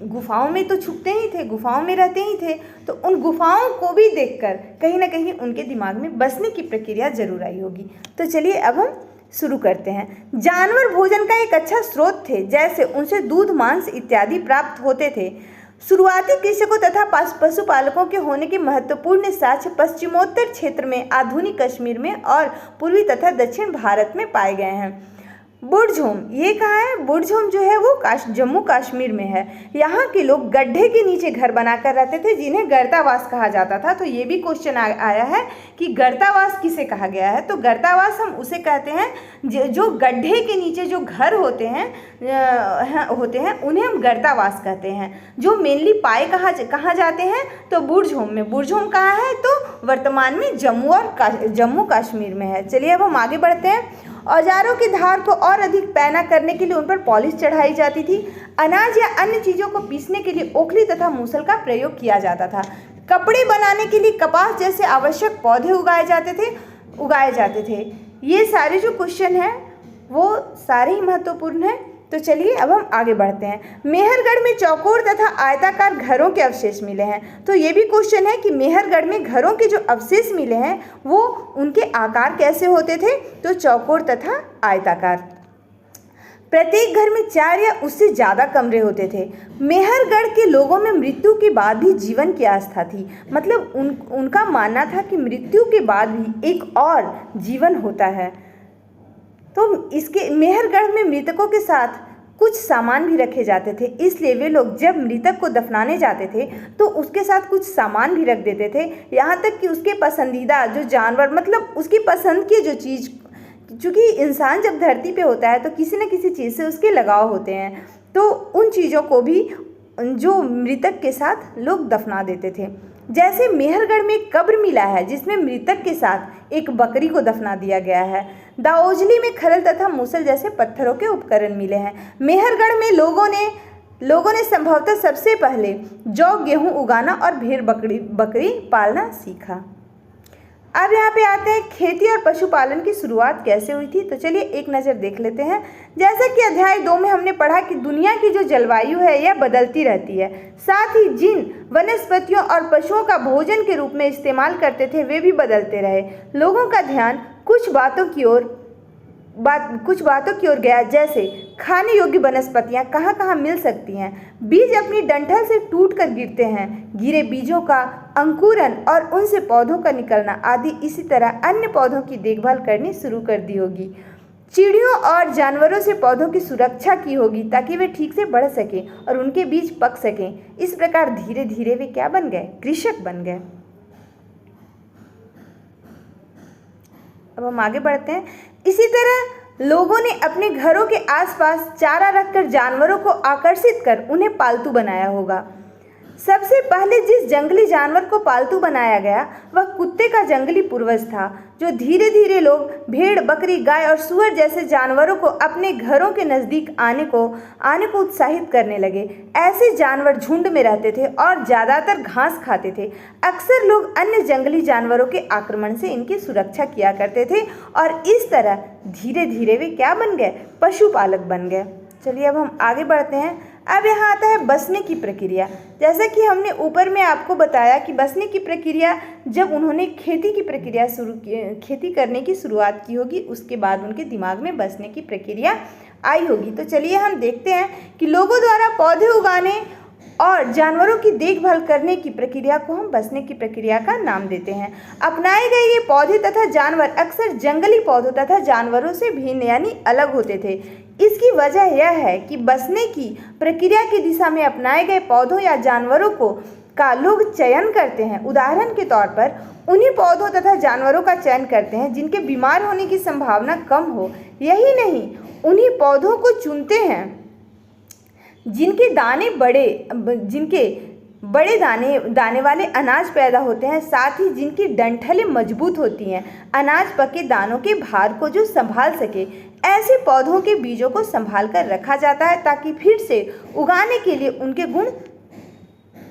गुफाओं में तो छुपते ही थे, गुफाओं में रहते ही थे। तो उन गुफाओं को भी देखकर कहीं ना कहीं उनके दिमाग में बसने की प्रक्रिया जरूर आई होगी। तो चलिए अब हम शुरू करते हैं। जानवर भोजन का एक अच्छा स्रोत थे, जैसे उनसे दूध, मांस इत्यादि प्राप्त होते थे। शुरुआती कृषकों तथा पशुपालकों के होने के महत्वपूर्ण साक्ष्य पश्चिमोत्तर क्षेत्र में, आधुनिक कश्मीर में और पूर्वी तथा दक्षिण भारत में पाए गए हैं। बुढ़झोम, ये कहाँ है? बुढ़झोम जो है वो जम्मू कश्मीर में है। यहाँ के लोग गड्ढे के नीचे घर बनाकर रहते थे, जिन्हें गर्तावास कहा जाता था। तो ये भी क्वेश्चन आया है कि गर्तावास किसे कहा गया है? तो गर्तावास हम उसे कहते हैं जो गड्ढे के नीचे जो घर होते हैं उन्हें हम गर्तावास कहते हैं, जो मेनली पाए कहाँ जाते हैं? तो बुढ़झोम में। बुढ़झोम कहाँ है? तो वर्तमान में जम्मू कश्मीर में है। चलिए अब हम आगे बढ़ते हैं। औजारों की धार को और अधिक पैना करने के लिए उन पर पॉलिश चढ़ाई जाती थी। अनाज या अन्य चीज़ों को पीसने के लिए ओखली तथा मूसल का प्रयोग किया जाता था। कपड़े बनाने के लिए कपास जैसे आवश्यक पौधे उगाए जाते थे। ये सारे जो क्वेश्चन हैं वो सारे ही महत्वपूर्ण हैं। तो चलिए अब हम आगे बढ़ते हैं। मेहरगढ़ में चौकोर तथा आयताकार घरों के अवशेष मिले हैं। तो ये भी क्वेश्चन है कि मेहरगढ़ में घरों के जो अवशेष मिले हैं वो उनके आकार कैसे होते थे? तो चौकोर तथा आयताकार। प्रत्येक घर में 4 या उससे ज़्यादा कमरे होते थे। मेहरगढ़ के लोगों में मृत्यु के बाद भी जीवन की आस्था थी। मतलब उनका मानना था कि मृत्यु के बाद भी एक और जीवन होता है। तो इसके मेहरगढ़ में मृतकों के साथ कुछ सामान भी रखे जाते थे, इसलिए वे लोग जब मृतक को दफनाने जाते थे तो उसके साथ कुछ सामान भी रख देते थे। यहाँ तक कि उसके पसंदीदा जो जानवर, मतलब उसकी पसंद की जो चीज़, चूँकि इंसान जब धरती पे होता है तो किसी न किसी चीज़ से उसके लगाव होते हैं, तो उन चीज़ों को भी जो मृतक के साथ लोग दफना देते थे। जैसे मेहरगढ़ में एक कब्र मिला है जिसमें मृतक के साथ एक बकरी को दफना दिया गया है। दाओजली में खरल तथा मूसल जैसे पत्थरों के उपकरण मिले हैं। मेहरगढ़ में लोगों ने संभवतः सबसे पहले जौ, गेहूं उगाना और भेड़ बकरी पालना सीखा। अब यहाँ पे आते हैं खेती और पशुपालन की शुरुआत कैसे हुई थी। तो चलिए एक नज़र देख लेते हैं। जैसा कि अध्याय 2 में हमने पढ़ा कि दुनिया की जो जलवायु है यह बदलती रहती है, साथ ही जिन वनस्पतियों और पशुओं का भोजन के रूप में इस्तेमाल करते थे वे भी बदलते रहे। लोगों का ध्यान कुछ बातों की ओर गया, जैसे खाने योग्य वनस्पतियाँ कहाँ कहाँ मिल सकती हैं, बीज अपनी डंठल से टूटकर गिरते हैं, गिरे बीजों का अंकुरन और उनसे पौधों का निकलना आदि। इसी तरह अन्य पौधों की देखभाल करनी शुरू कर दी होगी। चिड़ियों और जानवरों से पौधों की सुरक्षा की होगी ताकि वे ठीक से बढ़ सकें और उनके बीज पक सकें। इस प्रकार धीरे धीरे वे क्या बन गए? कृषक बन गए। अब हम आगे बढ़ते हैं। इसी तरह लोगों ने अपने घरों के आसपास चारा रखकर जानवरों को आकर्षित कर उन्हें पालतू बनाया होगा। सबसे पहले जिस जंगली जानवर को पालतू बनाया गया वह कुत्ते का जंगली पूर्वज था, जो धीरे धीरे लोग भेड़, बकरी, गाय और सूअर जैसे जानवरों को अपने घरों के नज़दीक आने को उत्साहित करने लगे। ऐसे जानवर झुंड में रहते थे और ज़्यादातर घास खाते थे। अक्सर लोग अन्य जंगली जानवरों के आक्रमण से इनकी सुरक्षा किया करते थे और इस तरह धीरे धीरे वे क्या बन गए? पशुपालक बन गए। चलिए अब हम आगे बढ़ते हैं। अब यहाँ आता है बसने की प्रक्रिया। जैसा कि हमने ऊपर में आपको बताया कि बसने की प्रक्रिया, जब उन्होंने खेती करने की शुरुआत की होगी, उसके बाद उनके दिमाग में बसने की प्रक्रिया आई होगी। तो चलिए हम देखते हैं कि लोगों द्वारा पौधे उगाने और जानवरों की देखभाल करने की प्रक्रिया को हम बसने की प्रक्रिया का नाम देते हैं। अपनाए गए ये पौधे तथा जानवर अक्सर जंगली पौधों तथा जानवरों से भिन्न यानी अलग होते थे। इसकी वजह यह है कि बसने की प्रक्रिया की दिशा में अपनाए गए पौधों या जानवरों का लोग चयन करते हैं। उदाहरण के तौर पर उन्हीं पौधों तथा जानवरों का चयन करते हैं जिनके बीमार होने की संभावना कम हो। यही नहीं, उन्हीं पौधों को चुनते हैं जिनके बड़े दाने वाले अनाज पैदा होते हैं, साथ ही जिनकी डंठलें मजबूत होती हैं, अनाज पके दानों के भार को जो संभाल सके। ऐसे पौधों के बीजों को संभाल कर रखा जाता है ताकि फिर से उगाने के लिए उनके गुण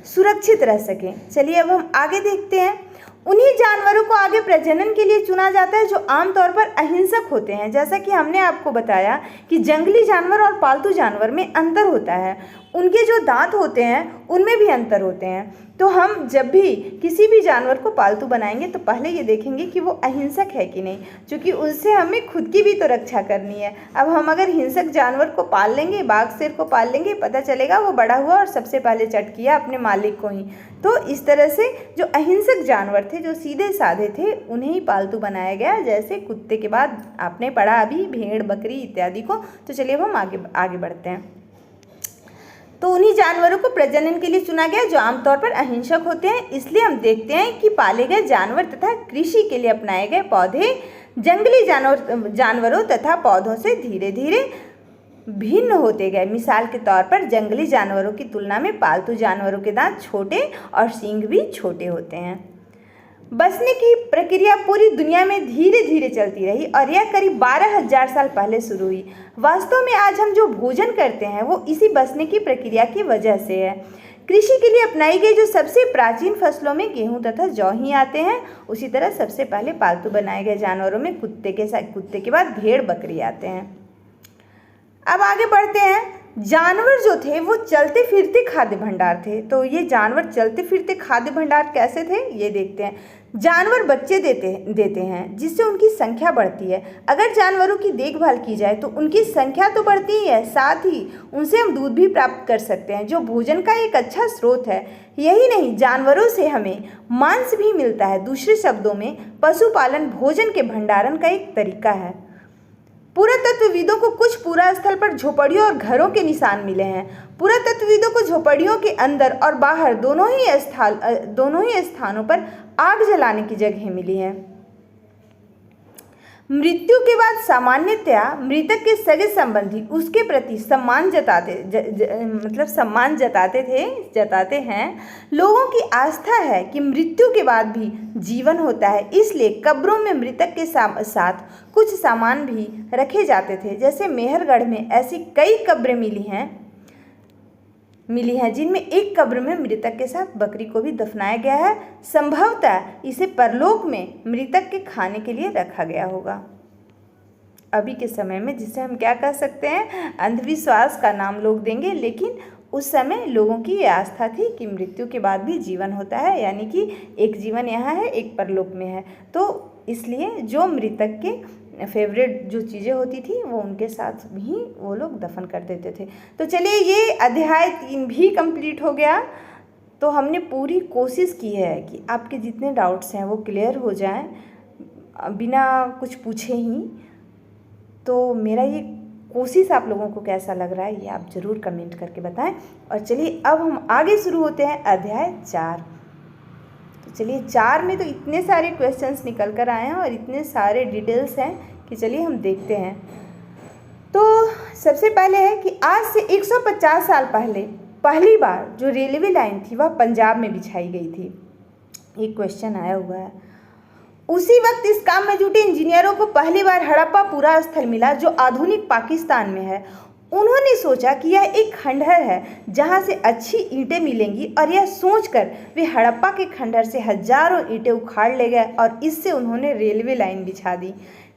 सुरक्षित रह सकें। चलिए अब हम आगे देखते हैं। उन्हीं जानवरों को आगे प्रजनन के लिए चुना जाता है जो आमतौर पर अहिंसक होते हैं। जैसा कि हमने आपको बताया कि जंगली जानवर और पालतू जानवर में अंतर होता है, उनके जो दांत होते हैं उनमें भी अंतर होते हैं। तो हम जब भी किसी भी जानवर को पालतू बनाएंगे तो पहले ये देखेंगे कि वो अहिंसक है कि नहीं, क्योंकि उससे हमें खुद की भी तो रक्षा करनी है। अब हम अगर हिंसक जानवर को पाल लेंगे, बाघ शेर को पाल लेंगे, पता चलेगा वो बड़ा हुआ और सबसे पहले चट किया अपने मालिक को ही। तो इस तरह से जो अहिंसक जानवर थे, जो सीधे साधे थे, उन्हें ही पालतू बनाया गया। जैसे कुत्ते के बाद आपने पढ़ा अभी भेड़, बकरी इत्यादि को। तो चलिए अब हम आगे बढ़ते हैं। तो उन्हीं जानवरों को प्रजनन के लिए चुना गया जो आमतौर पर अहिंसक होते हैं। इसलिए हम देखते हैं कि पाले गए जानवर तथा कृषि के लिए अपनाए गए पौधे जंगली जानवरों तथा पौधों से धीरे धीरे भिन्न होते गए। मिसाल के तौर पर जंगली जानवरों की तुलना में पालतू जानवरों के दांत छोटे और सींग भी छोटे होते हैं। बसने की प्रक्रिया पूरी दुनिया में धीरे धीरे चलती रही और यह करीब 12,000 साल पहले शुरू हुई। वास्तव में आज हम जो भोजन करते हैं वो इसी बसने की प्रक्रिया की वजह से है। कृषि के लिए अपनाई गई जो सबसे प्राचीन फसलों में गेहूं तथा जौ ही आते हैं, उसी तरह सबसे पहले पालतू बनाए गए जानवरों में कुत्ते के बाद भेड़, बकरी आते हैं। अब आगे बढ़ते हैं। जानवर जो थे वो चलते फिरते खाद्य भंडार थे। तो ये जानवर चलते फिरते खाद्य भंडार कैसे थे ये देखते हैं। जानवर बच्चे देते हैं जिससे उनकी संख्या बढ़ती है। अगर जानवरों की देखभाल की जाए तो उनकी संख्या तो बढ़ती ही है, साथ ही उनसे हम दूध भी प्राप्त कर सकते हैं जो भोजन का एक अच्छा स्रोत है। यही नहीं, जानवरों से हमें मांस भी मिलता है। दूसरे शब्दों में पशुपालन भोजन के भंडारण का एक तरीका है। पुरातत्वविदों को कुछ पुरा स्थल पर झोपड़ियों और घरों के निशान मिले हैं। पुरातत्वविदों को झोपड़ियों के अंदर और बाहर दोनों ही स्थानों पर आग जलाने की जगह मिली है। मृत्यु के बाद सामान्यतया मृतक के सगे संबंधी उसके प्रति सम्मान जताते हैं। लोगों की आस्था है कि मृत्यु के बाद भी जीवन होता है, इसलिए कब्रों में मृतक के साथ कुछ सामान भी रखे जाते थे। जैसे मेहरगढ़ में ऐसी कई कब्रें मिली हैं जिनमें एक कब्र में मृतक के साथ बकरी को भी दफनाया गया है। संभवतः इसे परलोक में मृतक के खाने के लिए रखा गया होगा। अभी के समय में जिसे हम क्या कह सकते हैं, अंधविश्वास का नाम लोग देंगे, लेकिन उस समय लोगों की ये आस्था थी कि मृत्यु के बाद भी जीवन होता है, यानी कि एक जीवन यहाँ है, एक परलोक में है। तो इसलिए जो मृतक के फेवरेट जो चीज़ें होती थी वो उनके साथ ही वो लोग दफन कर देते थे। तो चलिए ये अध्याय 3 भी कंप्लीट हो गया। तो हमने पूरी कोशिश की है कि आपके जितने डाउट्स हैं वो क्लियर हो जाएं बिना कुछ पूछे ही। तो मेरा ये कोशिश आप लोगों को कैसा लग रहा है ये आप ज़रूर कमेंट करके बताएं। और चलिए अब हम आगे शुरू होते हैं अध्याय 4। तो चलिए 4 में तो इतने सारे क्वेश्चंस निकल कर आए हैं और इतने सारे डिटेल्स हैं कि चलिए हम देखते हैं। तो सबसे पहले है कि आज से 150 साल पहले पहली बार जो रेलवे लाइन थी वह पंजाब में बिछाई गई थी। एक क्वेश्चन आया हुआ है। उसी वक्त इस काम में जुटे इंजीनियरों को पहली बार हड़प्पा पूरा स्थल मिला जो आधुनिक पाकिस्तान में है। उन्होंने सोचा कि यह एक खंडहर है जहां से अच्छी ईंटें मिलेंगी और यह सोचकर वे हड़प्पा के खंडहर से हजारों ईंटें उखाड़ ले गए और इससे उन्होंने रेलवे लाइन बिछा दी,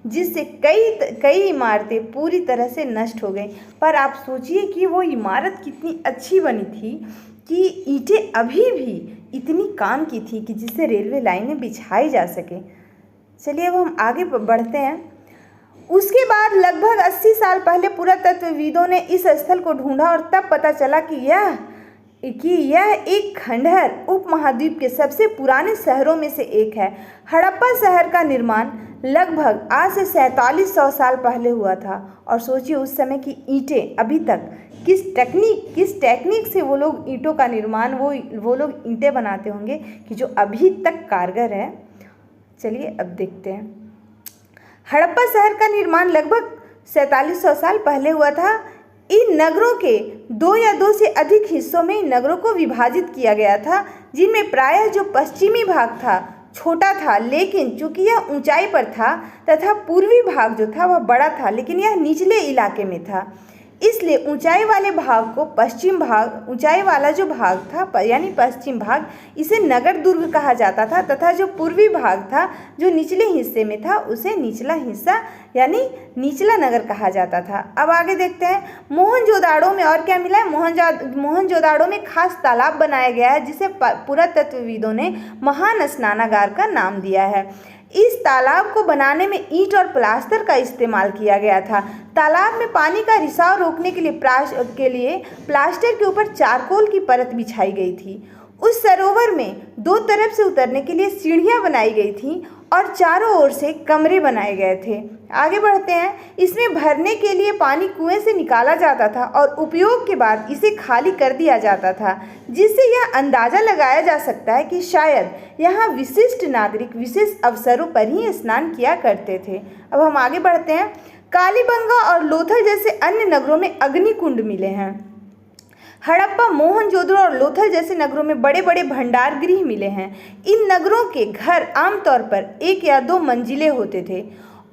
जिससे कई इमारतें पूरी तरह से नष्ट हो गईं। पर आप सोचिए कि वो इमारत कितनी अच्छी बनी थी कि ईंटें अभी भी इतनी काम की थी कि जिससे रेलवे लाइनें बिछाई जा सके। चलिए अब हम आगे बढ़ते हैं। उसके बाद लगभग 80 साल पहले पुरातत्वविदों ने इस स्थल को ढूंढा और तब पता चला कि यह एक खंडहर उपमहाद्वीप के सबसे पुराने शहरों में से एक है। हड़प्पा शहर का निर्माण लगभग आज से 4700 साल पहले हुआ था। और सोचिए उस समय की ईंटें अभी तक किस टेक्निक से वो लोग ईंटों का निर्माण वो लोग ईंटें बनाते होंगे कि जो अभी तक कारगर है। चलिए अब देखते हैं। हड़प्पा शहर का निर्माण लगभग 4700 साल पहले हुआ था। इन नगरों के 2 या 2 से अधिक हिस्सों में इन नगरों को विभाजित किया गया था, जिनमें प्रायः जो पश्चिमी भाग था छोटा था लेकिन चूंकि यह ऊंचाई पर था तथा पूर्वी भाग जो था वह बड़ा था लेकिन यह निचले इलाके में था, इसलिए ऊंचाई वाले भाग को ऊंचाई वाला जो भाग था यानी पश्चिम भाग इसे नगर दुर्ग कहा जाता था तथा जो पूर्वी भाग था जो निचले हिस्से में था उसे निचला हिस्सा यानी निचला नगर कहा जाता था। अब आगे देखते हैं। मोहनजोदाड़ो में और क्या मिला है। मोहनजोदाड़ो में खास तालाब बनाया गया है जिसे पुरातत्वविदों ने महान स्नानागार का नाम दिया है। इस तालाब को बनाने में ईंट और प्लास्टर का इस्तेमाल किया गया था। तालाब में पानी का रिसाव रोकने के लिए प्लास्टर के ऊपर चारकोल की परत बिछाई गई थी। उस सरोवर में 2 तरफ से उतरने के लिए सीढ़ियां बनाई गई थीं और चारों ओर से कमरे बनाए गए थे। आगे बढ़ते हैं। इसमें भरने के लिए पानी कुएं से निकाला जाता था और उपयोग के बाद इसे खाली कर दिया जाता था, जिससे यह अंदाज़ा लगाया जा सकता है कि शायद यहाँ विशिष्ट नागरिक विशेष अवसरों पर ही स्नान किया करते थे। अब हम आगे बढ़ते हैं। कालीबंगा और लोथल जैसे अन्य नगरों में अग्निकुंड मिले हैं। हड़प्पा, मोहनजोदड़ो और लोथल जैसे नगरों में बड़े बड़े भंडार गृह मिले हैं। इन नगरों के घर आमतौर पर 1 या 2 मंजिले होते थे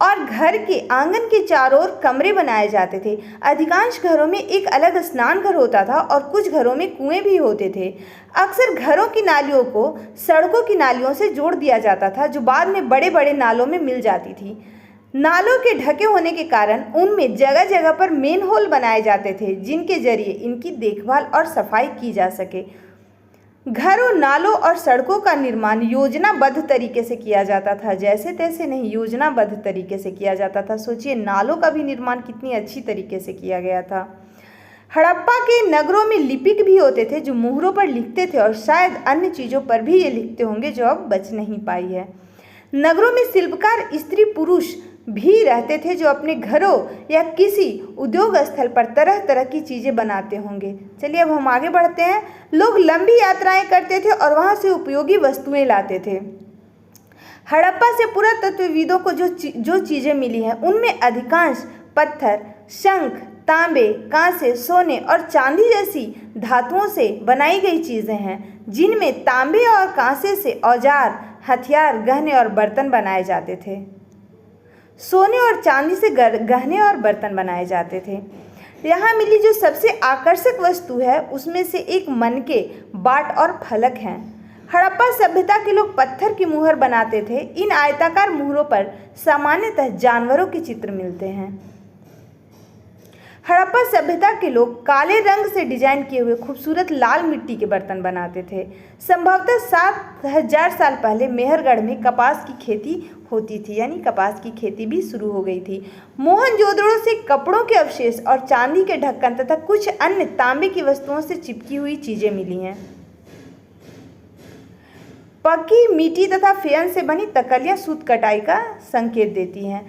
और घर के आंगन के चारों ओर कमरे बनाए जाते थे। अधिकांश घरों में एक अलग स्नान घर होता था और कुछ घरों में कुएं भी होते थे। अक्सर घरों की नालियों को सड़कों की नालियों से जोड़ दिया जाता था जो बाद में बड़े बड़े नालों में मिल जाती थी। नालों के ढके होने के कारण उनमें जगह जगह पर मेन होल बनाए जाते थे जिनके जरिए इनकी देखभाल और सफाई की जा सके। घरों, नालों और सड़कों का निर्माण योजनाबद्ध तरीके से किया जाता था, जैसे तैसे नहीं, योजनाबद्ध तरीके से किया जाता था। सोचिए नालों का भी निर्माण कितनी अच्छी तरीके से किया गया था। हड़प्पा के नगरों में लिपिक भी होते थे जो मुहरों पर लिखते थे और शायद अन्य चीज़ों पर भी ये लिखते होंगे जो अब बच नहीं पाई है। नगरों में शिल्पकार स्त्री पुरुष भी रहते थे जो अपने घरों या किसी उद्योग स्थल पर तरह तरह की चीज़ें बनाते होंगे। चलिए अब हम आगे बढ़ते हैं। लोग लंबी यात्राएं करते थे और वहां से उपयोगी वस्तुएं लाते थे। हड़प्पा से पुरातत्वविदों को जो चीज़ें मिली हैं उनमें अधिकांश पत्थर, शंख, तांबे, कांसे, सोने और चांदी जैसी धातुओं से बनाई गई चीज़ें हैं, जिनमें तांबे और कांसे से औजार, हथियार, गहने और बर्तन बनाए जाते थे। सोने और चांदी से गहने और बर्तन बनाए जाते थे। यहाँ मिली जो सबसे आकर्षक वस्तु है उसमें से एक मनके, बाट और फलक हैं। हड़प्पा सभ्यता के लोग पत्थर की मुहर बनाते थे। इन आयताकार मुहरों पर सामान्यतः जानवरों के चित्र मिलते हैं। हड़प्पा सभ्यता के लोग काले रंग से डिजाइन किए हुए खूबसूरत लाल मिट्टी के बर्तन बनाते थे। संभवतः 7000 साल पहले मेहरगढ़ में कपास की खेती होती थी, यानी कपास की खेती भी शुरू हो गई थी। मोहनजोदड़ो से कपड़ों के अवशेष और चांदी के ढक्कन तथा कुछ अन्य तांबे की वस्तुओं से चिपकी हुई चीजें मिली हैं। पक्की मिट्टी तथा फेयन से बनी तकलियां सूत कटाई का संकेत देती हैं।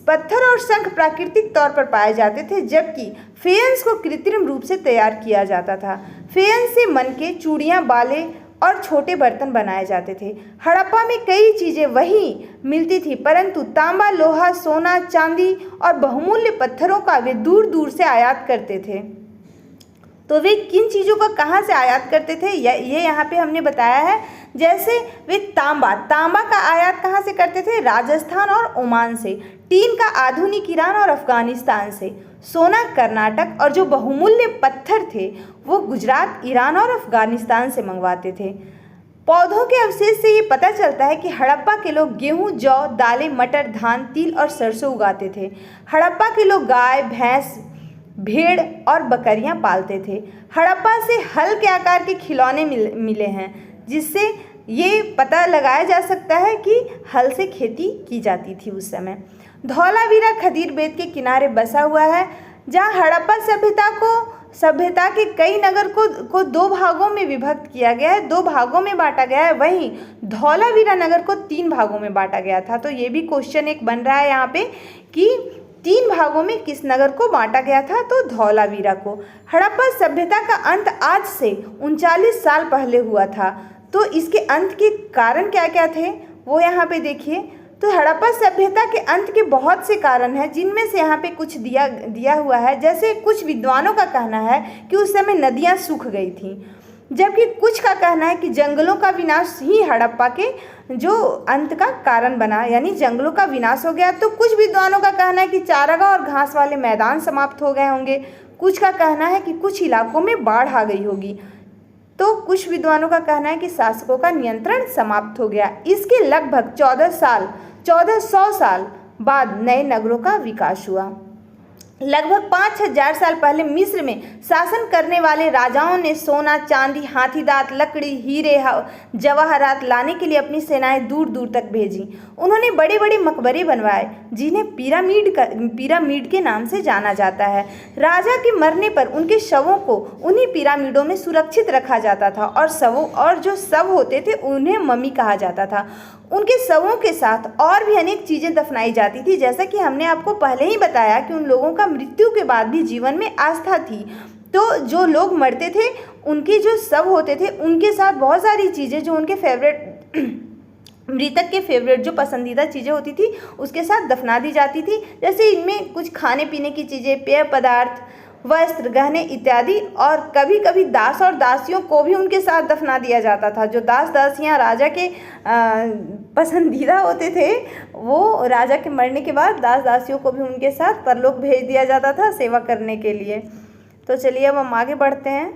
पत्थर और शंख प्राकृतिक तौर पर पाए जाते थे, जबकि फेयंस को कृत्रिम रूप से तैयार किया जाता था। फेयंस से मनके, चूड़ियाँ, बाले और छोटे बर्तन बनाए जाते थे। हड़प्पा में कई चीज़ें वही मिलती थी, परंतु तांबा, लोहा, सोना, चांदी और बहुमूल्य पत्थरों का वे दूर दूर से आयात करते थे। तो वे किन चीज़ों का कहाँ से आयात करते थे ये यहाँ पे हमने बताया है। जैसे वे तांबा का आयात कहाँ से करते थे? राजस्थान और ओमान से। टीन का आधुनिक ईरान और अफगानिस्तान से। सोना कर्नाटक, और जो बहुमूल्य पत्थर थे वो गुजरात, ईरान और अफगानिस्तान से मंगवाते थे। पौधों के अवशेष से ये पता चलता है कि हड़प्पा के लोग गेहूं, जौ, दालें, मटर, धान, तिल और सरसों उगाते थे। हड़प्पा के लोग गाय, भैंस, भेड़ और बकरियां पालते थे। हड़प्पा से हल के आकार के खिलौने मिले हैं, जिससे ये पता लगाया जा सकता है कि हल से खेती की जाती थी उस समय। धौलावीरा खदीर बेट के किनारे बसा हुआ है, जहाँ हड़प्पा सभ्यता के कई नगर को दो भागों में विभक्त किया गया है, 2 भागों में बांटा गया है। वहीं धौलावीरा नगर को 3 भागों में बांटा गया था। तो ये भी क्वेश्चन एक बन रहा है यहाँ पे कि 3 भागों में किस नगर को बांटा गया था? तो धौलावीरा को। हड़प्पा सभ्यता का अंत आज से 39 साल पहले हुआ था। तो इसके अंत के कारण क्या क्या थे वो यहाँ पे देखिए। तो हड़प्पा सभ्यता के अंत के बहुत से कारण हैं, जिनमें से यहाँ पे कुछ दिया हुआ है। जैसे कुछ विद्वानों का कहना है कि उस समय नदियाँ सूख गई थीं, जबकि कुछ का कहना है कि जंगलों का विनाश ही हड़प्पा के जो अंत का कारण बना, यानी जंगलों का विनाश हो गया। तो कुछ विद्वानों का कहना है कि चारागाह और घास वाले मैदान समाप्त हो गए होंगे। कुछ का कहना है कि कुछ इलाकों में बाढ़ आ गई होगी। तो कुछ विद्वानों का कहना है कि शासकों का नियंत्रण समाप्त हो गया। इसके लगभग 1400 साल बाद नए नगरों का विकास हुआ। लगभग 5000 साल पहले मिस्र में शासन करने वाले राजाओं ने सोना, चांदी, हाथी दांत, लकड़ी, हीरे, जवाहरात लाने के लिए अपनी सेनाएं दूर दूर तक भेजी। उन्होंने बड़े बड़े मकबरे बनवाए, जिन्हें पिरामिड के नाम से जाना जाता है। राजा के मरने पर उनके शवों को उन्हीं पिरामिडों में सुरक्षित रखा जाता था, और जो शव होते थे उन्हें मम्मी कहा जाता था। उनके शवों के साथ और भी अनेक चीज़ें दफनाई जाती थी। जैसा कि हमने आपको पहले ही बताया कि उन लोगों का मृत्यु के बाद भी जीवन में आस्था थी। तो जो लोग मरते थे उनके जो शव होते थे उनके साथ बहुत सारी चीज़ें जो उनके मृतक के फेवरेट जो पसंदीदा चीज़ें होती थी उसके साथ दफना दी जाती थी। जैसे इनमें कुछ खाने पीने की चीज़ें, पेय पदार्थ, वस्त्र, गहने इत्यादि, और कभी कभी दास और दासियों को भी उनके साथ दफना दिया जाता था। जो दास दासियां राजा के पसंदीदा होते थे, वो राजा के मरने के बाद दास दासियों को भी उनके साथ परलोक भेज दिया जाता था सेवा करने के लिए। तो चलिए अब हम आगे बढ़ते हैं।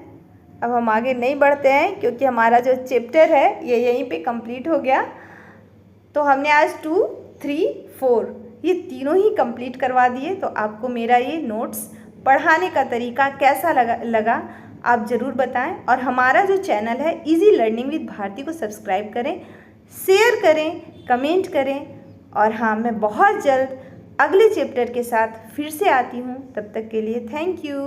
अब हम आगे नहीं बढ़ते हैं क्योंकि हमारा जो चैप्टर है ये यहीं पे कंप्लीट हो गया। तो हमने आज 2, 3, 4 ये तीनों ही कंप्लीट करवा दिए। तो आपको मेरा ये नोट्स पढ़ाने का तरीका कैसा लगा आप ज़रूर बताएं। और हमारा जो चैनल है इजी लर्निंग विद भारती को सब्सक्राइब करें, शेयर करें, कमेंट करें। और हाँ, मैं बहुत जल्द अगले चैप्टर के साथ फिर से आती हूँ। तब तक के लिए थैंक यू।